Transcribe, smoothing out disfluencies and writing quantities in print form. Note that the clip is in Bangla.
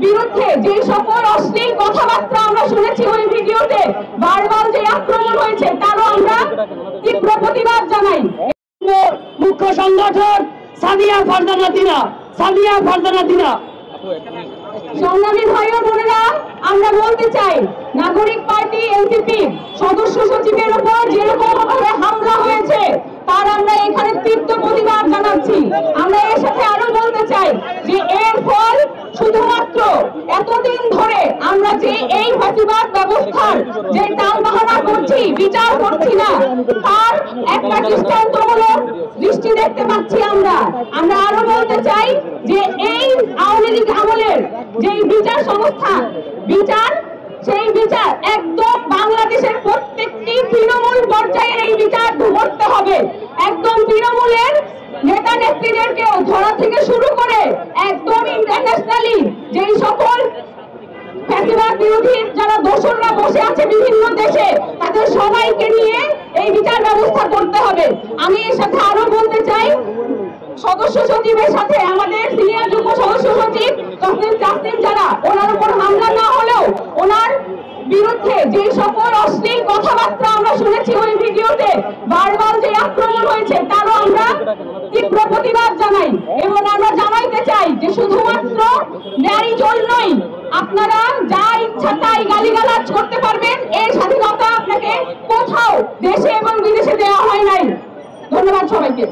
বিরুদ্ধে যে সকল অশ্লীল কথাবার্তা আমরা শুনেছি ওই ভিডিওতে, বারবার যে আক্রমণ হয়েছে, তারও আমরা তীব্র প্রতিবাদ জানাই। মুখ্য সংগঠক সাদিয়া ফারজানা দিনা। সংগ্রামী ভাই ও বোনেরা, আমরা বলতে চাই, নাগরিক পার্টি এনসিপি সদস্য সচিবের উপর যেরকম ভাবে হামলা হয়েছে তার আমরা এখানে তীব্র প্রতিবাদ জানাচ্ছি। আমরা এর সাথে আরো বলতে চাই যে এর ফল শুধুমাত্র এতদিন ধরে আমরা যে এই ফ্যাসিবাদ ব্যবস্থার যে টালবাহানা করছি, বিচার করছি না, তার একটা দৃষ্টান্তমূলক দৃষ্টি দেখতে পাচ্ছি আমরা। আরো বলতে চাই যে এই আওয়ামী লীগ আমলের যে বিচার সংস্থা সেই বিচার একদম বাংলাদেশের প্রত্যেকটি তৃণমূল পর্যায়ের এই বিচার করতে হবে। একদম তৃণমূলের নেতা নেত্রীদেরকেও ধরা থেকে শুরু করে একদম ইন্টারন্যাশনালি যেই সকল ফ্যাসিবাদ বিরোধী যারা দোসররা বসে আছে বিভিন্ন দেশে, তাদের সবাইকে নিয়ে এই বিচার ব্যবস্থা করতে হবে। আমি এর সাথে আরো বলতে চাই, সদস্য সচিবের সাথে আমাদের সিনিয়র যুগ্ম সদস্য সচিব তাসনিম যারা, ওনার উপর হামলা না হলেও ওনার বিরুদ্ধে যে সকল অশ্লীল কথাবার্তা আমরা শুনেছি ওই ভিডিওতে, বারবার যে আক্রমণ হয়েছে, তারও আমরা তীব্র প্রতিবাদ জানাই। এবং আমরা জানাইতে চাই যে শুধুমাত্র ন্যায় জন্যই আপনারা যা ইচ্ছা তাই গালিগালাজ করতে পারবেন, এই স্বাধীনতা আপনাকে কোথাও দেশে এবং বিদেশে দেওয়া হয় নাই। ধন্যবাদ সবাইকে।